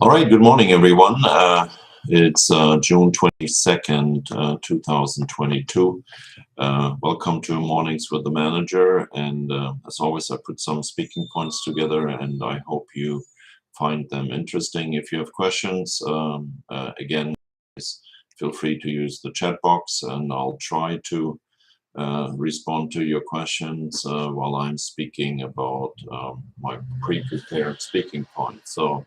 All right, good morning, everyone. It's June 22nd, 2022. Welcome to Mornings with the Manager. And as always, I put some speaking points together, and I hope you find them interesting. If you have questions, again, feel free to use the chat box, and I'll try to respond to your questions while I'm speaking about my pre-prepared speaking points. So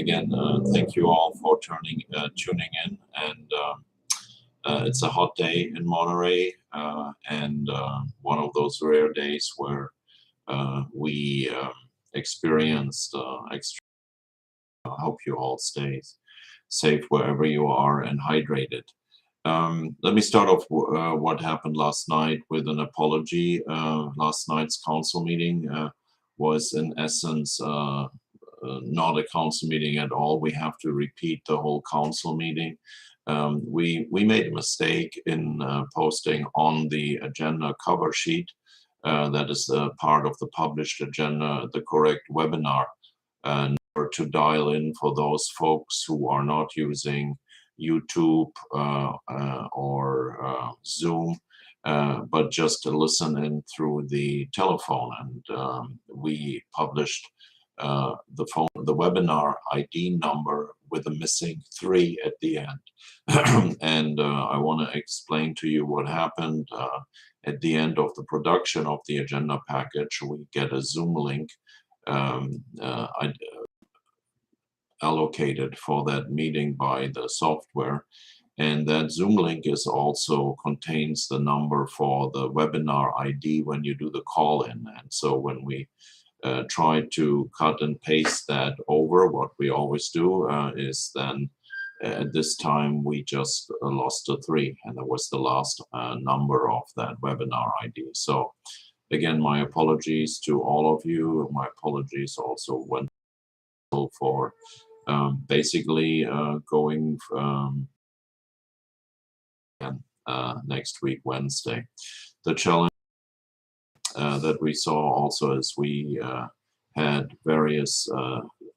again, thank you all for tuning in. And it's a hot day in Monterey, and one of those rare days where we experienced extreme. I hope you all stay safe wherever you are and hydrated. Let me start off what happened last night with an apology. Last night's council meeting was, in essence, not a council meeting at all. We have to repeat the whole council meeting. We made a mistake in posting on the agenda cover sheet, that is part of the published agenda, the correct webinar number to dial in for those folks who are not using YouTube or Zoom, but just to listen in through the telephone. And we published the webinar ID number with a missing 3 at the end. And I want to explain to you what happened. At the end of the production of the agenda package, we get a Zoom link allocated for that meeting by the software. And that Zoom link is also contains the number for the webinar ID when you do the call in. And so when we try to cut and paste that over, what we always do is then at this time we just lost a 3, and that was the last number of that webinar ID. So again, my apologies to all of you. My apologies also went for basically going next week, Wednesday. The challenge that we saw also is we had various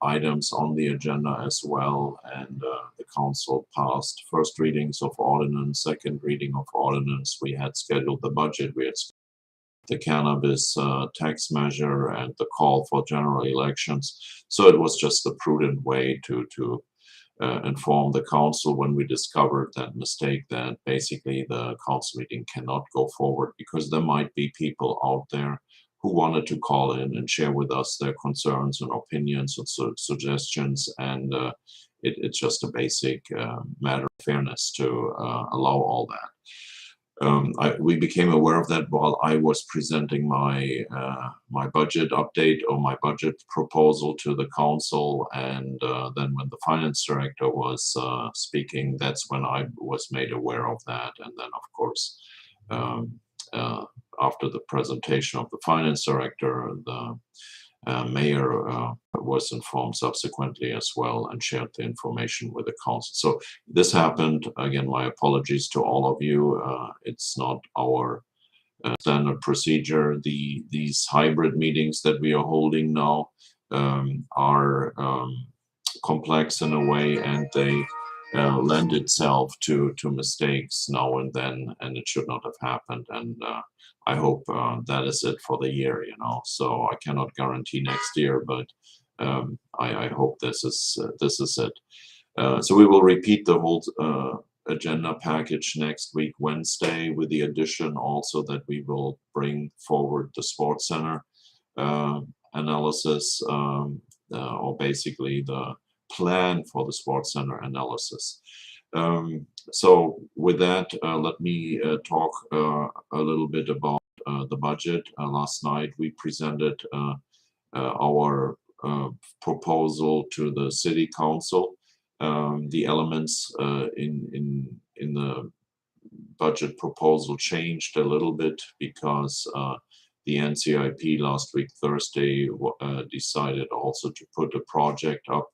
items on the agenda as well, and the council passed first readings of ordinance, second reading of ordinance. We had scheduled the budget, we had the cannabis tax measure, and the call for general elections. So it was just a prudent way to inform the council when we discovered that mistake, that basically the council meeting cannot go forward because there might be people out there who wanted to call in and share with us their concerns and opinions and suggestions, and it's just a basic matter of fairness to allow all that. We became aware of that while I was presenting my my budget update or my budget proposal to the council, and then when the finance director was speaking, that's when I was made aware of that. And then, of course, after the presentation of the finance director, the mayor was informed subsequently as well and shared the information with the council. So this happened. Again, my apologies to all of you. It's not our standard procedure. These hybrid meetings that we are holding now are complex in a way, and they lend itself to mistakes now and then, and it should not have happened. And I hope that is it for the year, you know. So I cannot guarantee next year, but I hope this is it. So we will repeat the whole agenda package next week, Wednesday, with the addition also that we will bring forward the sports center analysis, or basically the plan for the sports center analysis. So with that, let me talk a little bit about the budget. Last night we presented our proposal to the city council. The elements in the budget proposal changed a little bit because the NCIP last week Thursday decided also to put a project up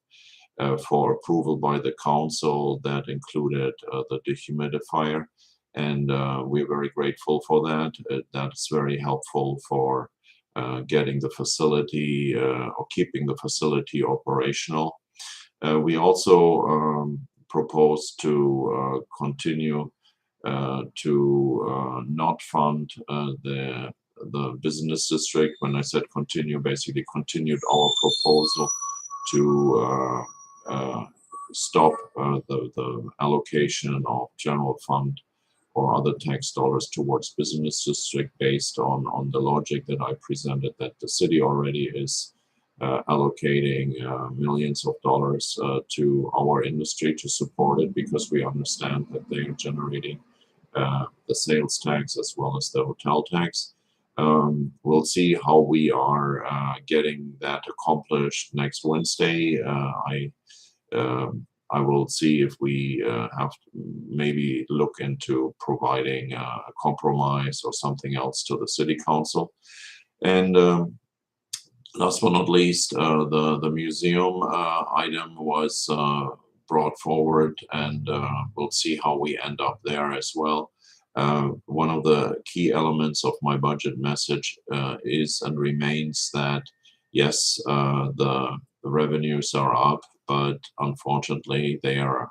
for approval by the council that included the dehumidifier, and we're very grateful for that. That's very helpful for getting the facility or keeping the facility operational. We also propose to continue to not fund the business district. When I said continue, basically continued our proposal to stop the allocation of general fund or other tax dollars towards business district based on the logic that I presented, that the city already is allocating millions of dollars to our industry to support it, because we understand that they are generating the sales tax as well as the hotel tax. We'll see how we are getting that accomplished next Wednesday. I will see if we have to maybe look into providing a compromise or something else to the city council. And last but not least, the museum item was brought forward, and we'll see how we end up there as well. One of the key elements of my budget message is and remains that, yes, the revenues are up, but unfortunately they are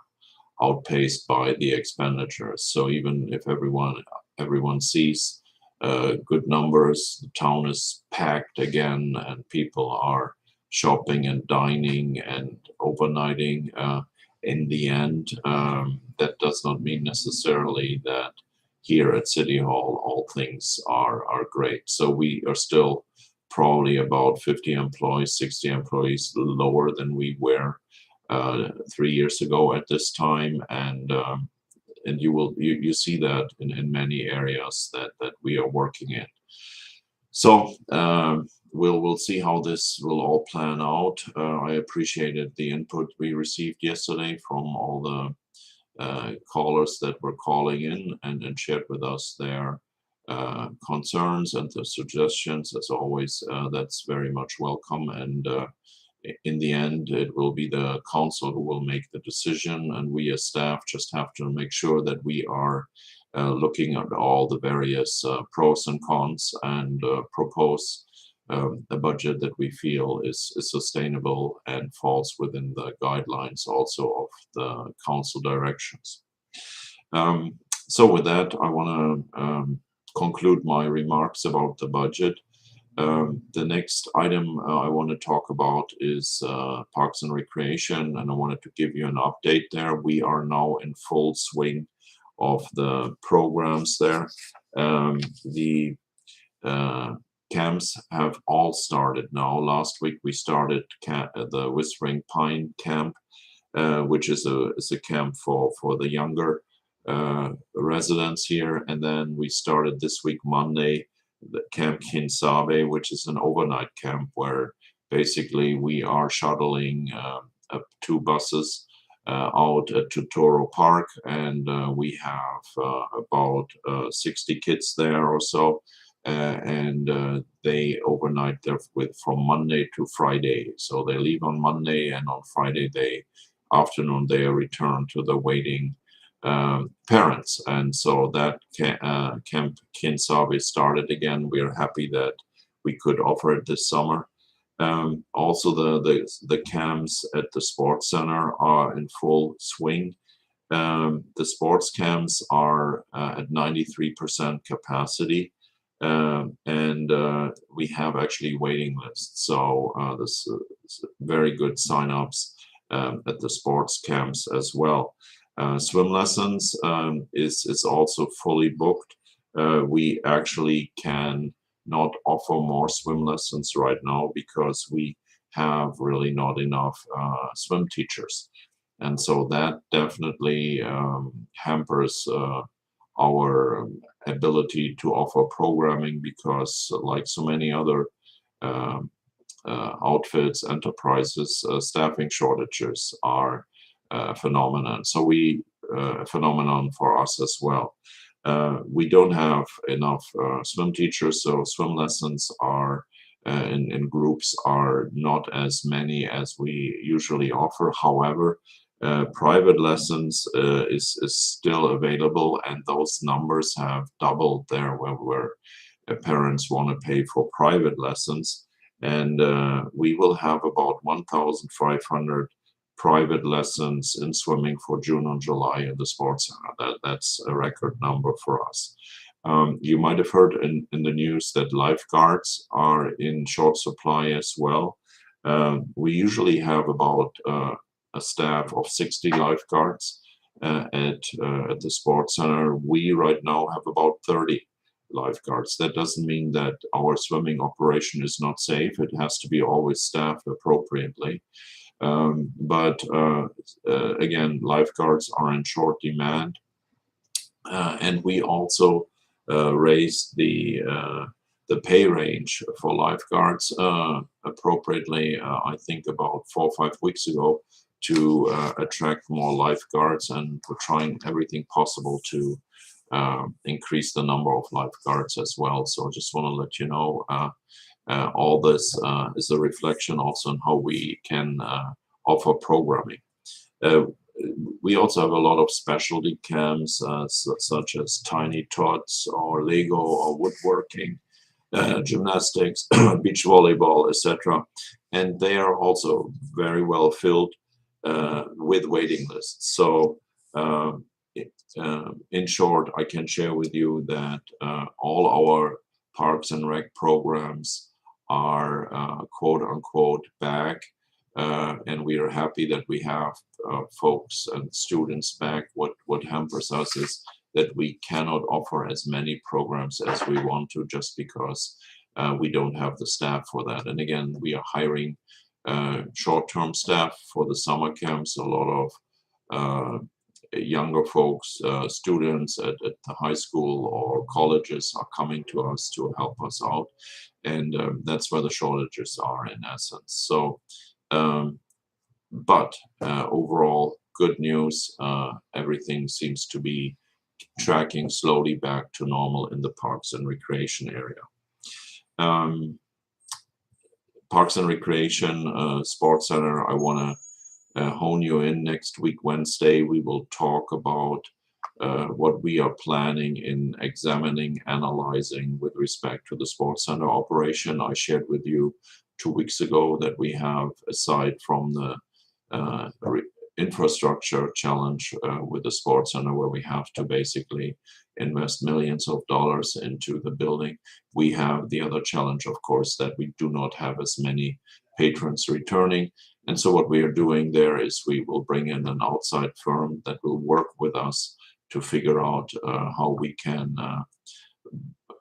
outpaced by the expenditures. So even if everyone sees good numbers, the town is packed again, and people are shopping and dining and overnighting. In the end, that does not mean necessarily that here at City Hall all things are great. So we are still probably about 50 employees, 60 employees lower than we were 3 years ago at this time, and you see that in many areas that we are working in. So we'll see how this will all plan out. I appreciated the input we received yesterday from all the callers that were calling in and shared with us their concerns and the suggestions. As always, that's very much welcome. And in the end, it will be the council who will make the decision, and we as staff just have to make sure that we are looking at all the various pros and cons and propose a budget that we feel is sustainable and falls within the guidelines also of the council directions. So with that, I want to conclude my remarks about the budget. The next item I want to talk about is Parks and Recreation, and I wanted to give you an update there. We are now in full swing of the programs there. The camps have all started now. Last week we started the Whispering Pine Camp, which is a camp for the younger residents here, and then we started this week Monday the Camp Kinsabe, which is an overnight camp where basically we are shuttling 2 buses out to Toro Park, and we have about 60 kids there or so, and they overnight there from Monday to Friday. So they leave on Monday, and on Friday afternoon they return to the waiting parents. And so that Camp Kinsabe started again. We are happy that we could offer it this summer. Also, the camps at the sports center are in full swing. The sports camps are at 93% capacity, and we have actually waiting lists. So this is very good signups at the sports camps as well. Swim lessons is also fully booked. We actually can not offer more swim lessons right now because we have really not enough swim teachers. And so that definitely hampers our ability to offer programming, because like so many other outfits, enterprises, staffing shortages are phenomenon. So phenomenon for us as well. We don't have enough swim teachers, so swim lessons are in groups are not as many as we usually offer. However, private lessons is still available, and those numbers have doubled there where parents want to pay for private lessons. And we will have about 1,500 private lessons in swimming for June and July in the sports center. That's a record number for us. You might have heard in the news that lifeguards are in short supply as well. We usually have about a staff of 60 lifeguards at the sports center. We right now have about 30 lifeguards. That doesn't mean that our swimming operation is not safe. It has to be always staffed appropriately. But again, lifeguards are in short demand. And we also raised the pay range for lifeguards appropriately, I think about 4 or 5 weeks ago, to attract more lifeguards, and we're trying everything possible to increase the number of lifeguards as well. So I just want to let you know all this is a reflection also on how we can offer programming. We also have a lot of specialty camps such as tiny tots or Lego or woodworking, gymnastics, beach volleyball, etc. And they are also very well filled with waiting lists. So in short, I can share with you that all our Parks and Rec programs are quote unquote back. And we are happy that we have folks and students back. What hampers us is that we cannot offer as many programs as we want to, just because we don't have the staff for that. And again, we are hiring short-term staff for the summer camps. A lot of younger folks, students at the high school or colleges are coming to us to help us out. And that's where the shortages are in essence. So but overall, good news. Everything seems to be tracking slowly back to normal in the Parks and Recreation area. Parks and Recreation Sports Center, I want to hone you in. Next week, Wednesday, we will talk about what we are planning in examining, analyzing with respect to the Sports Center operation. I shared with you 2 weeks ago that we have, aside from the infrastructure challenge with the sports center, where we have to basically invest millions of dollars into the building, we have the other challenge, of course, that we do not have as many patrons returning. And so what we are doing there is we will bring in an outside firm that will work with us to figure out how we can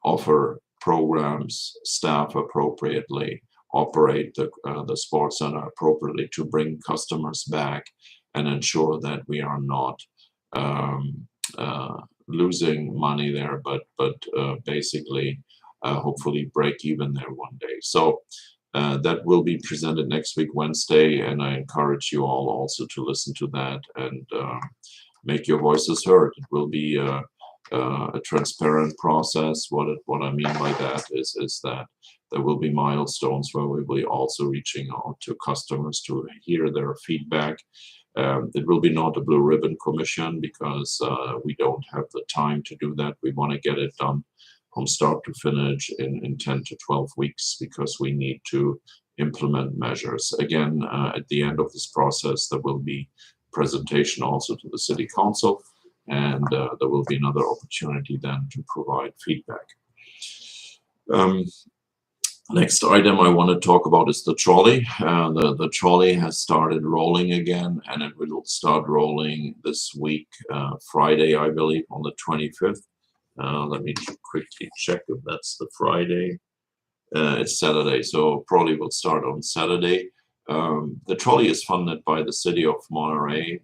offer programs, staff appropriately, operate the sports center appropriately to bring customers back and ensure that we are not losing money there, but basically hopefully break even there one day. So that will be presented next week, Wednesday, and I encourage you all also to listen to that and make your voices heard. It will be a transparent process. What I mean by that is that there will be milestones where we will be also reaching out to customers to hear their feedback. It will be not a blue ribbon commission, because we don't have the time to do that. We want to get it done from start to finish in 10 to 12 weeks, because we need to implement measures. Again, at the end of this process, there will be presentation also to the City Council, and there will be another opportunity then to provide feedback. Next item I want to talk about is the trolley. The trolley has started rolling again, and it will start rolling this week, Friday, I believe, on the 25th. Let me quickly check if that's the Friday. It's Saturday, so probably will start on Saturday. The trolley is funded by the city of Monterey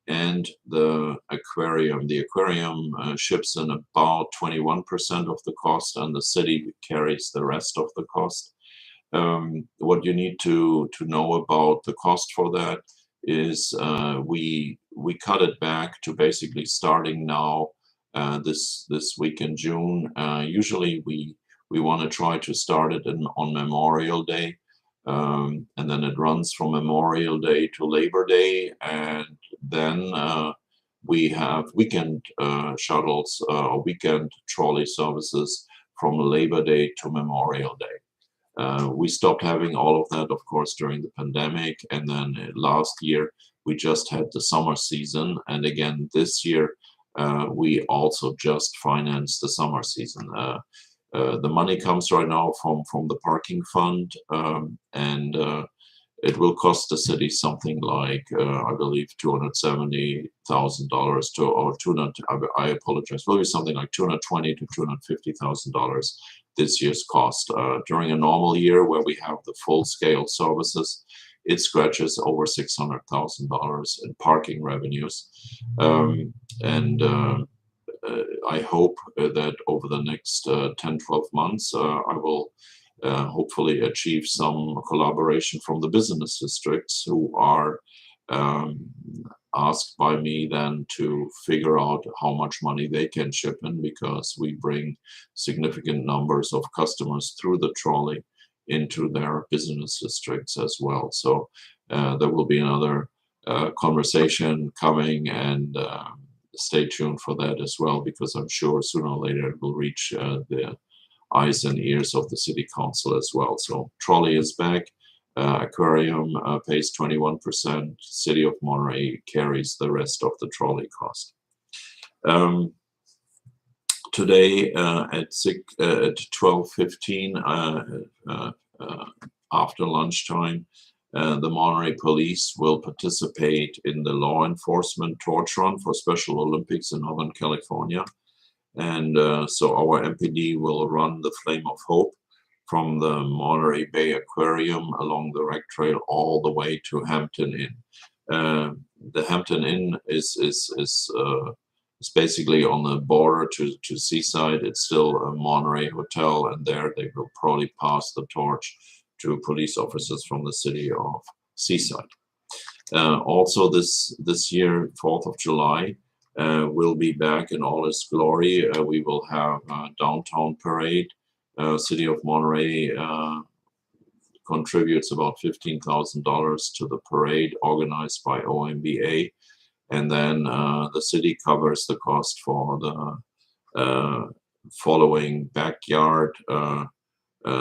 and the aquarium. The aquarium ships in about 21% of the cost, and the city carries the rest of the cost. What you need to know about the cost for that is we cut it back to basically starting now this week in June. Usually we want to try to start it on Memorial Day. And then it runs from Memorial Day to Labor Day, and then we have weekend shuttles or weekend trolley services from Labor Day to Memorial Day. We stopped having all of that, of course, during the pandemic, and then last year we just had the summer season, and again this year we also just financed the summer season. The money comes right now from the parking fund, and it will cost the city something like, I believe, $270,000 to, or 200. I apologize. Will be something like $220,000 to $250,000 this year's cost. During a normal year where we have the full-scale services, it scratches over $600,000 in parking revenues, and I hope that over the next 10-12 months, I will hopefully achieve some collaboration from the business districts who are asked by me then to figure out how much money they can chip in, because we bring significant numbers of customers through the trolley into their business districts as well. So there will be another conversation coming, and stay tuned for that as well, because I'm sure sooner or later it will reach the eyes and ears of the city council as well. So trolley is back. Aquarium pays 21%. City of Monterey carries the rest of the trolley cost. Today at 12:15 after lunchtime, the Monterey Police will participate in the law enforcement torch run for Special Olympics in Northern California. And so our MPD will run the Flame of Hope from the Monterey Bay Aquarium along the rec trail all the way to Hampton Inn. The Hampton Inn is basically on the border to Seaside. It's still a Monterey hotel, and there they will probably pass the torch to police officers from the city of Seaside. Also this year, 4th of July, will be back in all its glory. We will have a downtown parade. City of Monterey contributes about $15,000 to the parade organized by OMBA, and then the city covers the cost for the following backyard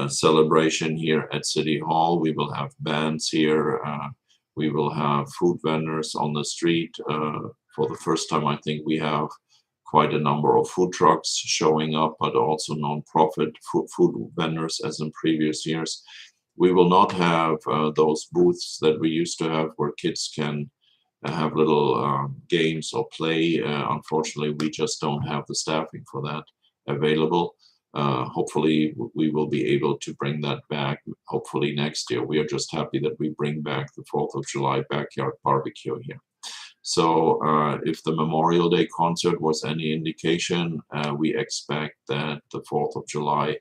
celebration here at City Hall. We will have bands here. We will have food vendors on the street. For the first time, I think we have quite a number of food trucks showing up, but also non-profit food vendors as in previous years. We will not have those booths that we used to have where kids can have little games or play. Unfortunately, we just don't have the staffing for that available. Hopefully, we will be able to bring that back, hopefully next year. We are just happy that we bring back the 4th of July backyard barbecue here. So if the Memorial Day concert was any indication, we expect that the 4th of July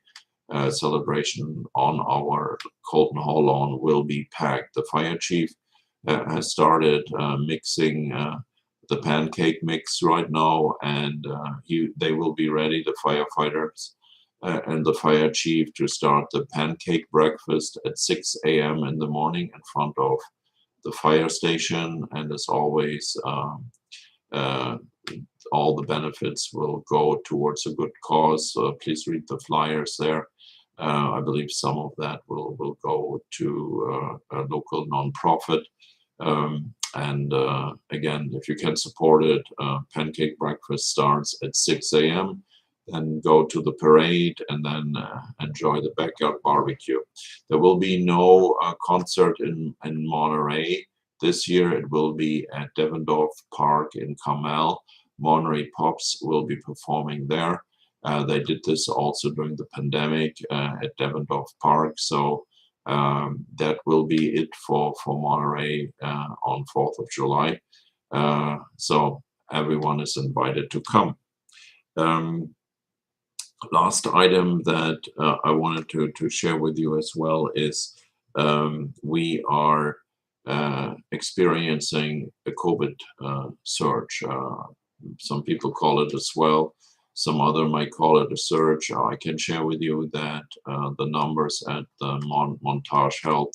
celebration on our Colton Hall lawn will be packed. The fire chief has started mixing the pancake mix right now, and they will be ready, the firefighters and the fire chief, to start the pancake breakfast at 6 a.m. in the morning in front of the fire station. And as always, all the benefits will go towards a good cause. Please read the flyers there. I believe some of that will go to a local nonprofit. And again, if you can support it, pancake breakfast starts at 6 a.m. Then go to the parade, and then enjoy the backyard barbecue. There will be no concert in Monterey this year. It will be at Devendorf Park in Carmel. Monterey Pops will be performing there. They did this also during the pandemic at Devendorf Park. So that will be it for Monterey on 4th of July. So everyone is invited to come. Last item that I wanted to share with you as well is we are experiencing a COVID surge. Some people call it a swell. Some other might call it a surge. I can share with you that the numbers at the Montage Health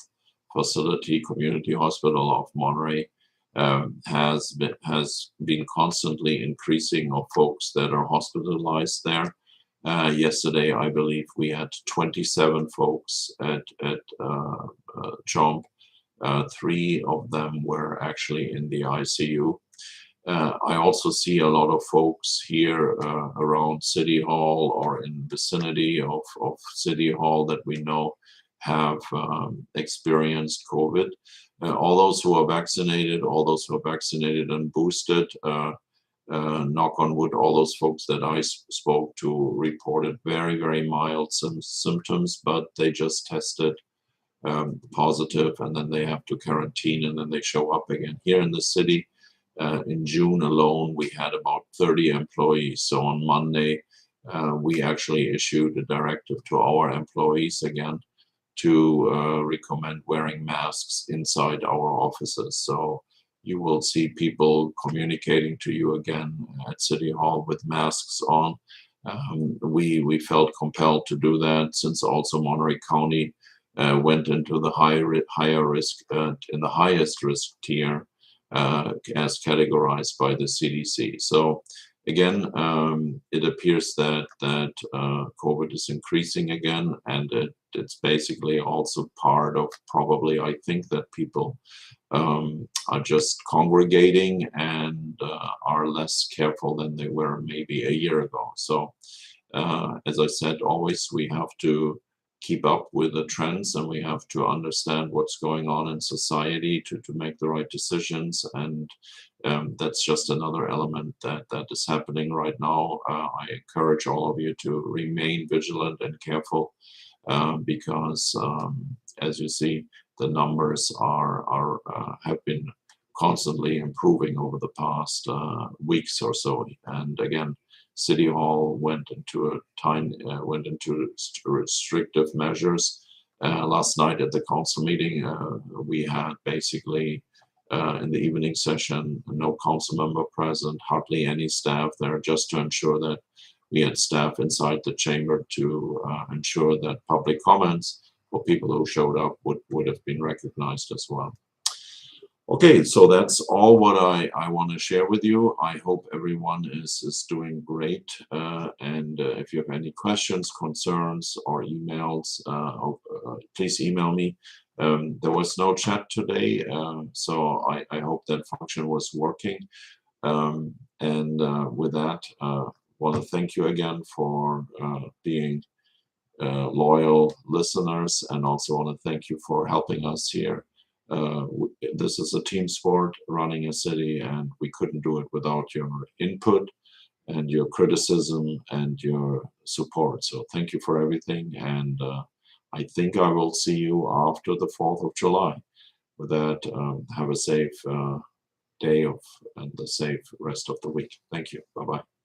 Facility Community Hospital of Monterey has been constantly increasing of folks that are hospitalized there. Yesterday, I believe we had 27 folks at Chomp. 3 of them were actually in the ICU. I also see a lot of folks here around City Hall or in vicinity of City Hall that we know have experienced COVID. All those who are vaccinated, and boosted, knock on wood, all those folks that I spoke to reported very, very mild symptoms, but they just tested positive, and then they have to quarantine, and then they show up again. Here in the city, in June alone, we had about 30 employees. So on Monday, we actually issued a directive to our employees again to recommend wearing masks inside our offices. So you will see people communicating to you again at City Hall with masks on. We felt compelled to do that since also Monterey County went into the higher risk, in the highest risk tier, as categorized by the CDC. So again, it appears that COVID is increasing again, and it's basically also part of probably, I think, that people are just congregating and are less careful than they were maybe a year ago. So as I said, always we have to keep up with the trends, and we have to understand what's going on in society to make the right decisions. And that's just another element that is happening right now. I encourage all of you to remain vigilant and careful, because as you see, the numbers have been constantly improving over the past weeks or so. And again, City Hall went into restrictive measures. Last night at the council meeting, we had basically in the evening session no council member present, hardly any staff there, just to ensure that we had staff inside the chamber to ensure that public comments for people who showed up would have been recognized as well. Okay, so that's all what I want to share with you. I hope everyone is doing great. And if you have any questions, concerns, or emails, please email me. There was no chat today, so I hope that function was working. With that, I want to thank you again for being loyal listeners, and also want to thank you for helping us here. This is a team sport, running a city, and we couldn't do it without your input and your criticism and your support. So thank you for everything, and I think I will see you after the 4th of July. With that, have a safe day and a safe rest of the week. Thank you. Bye-bye.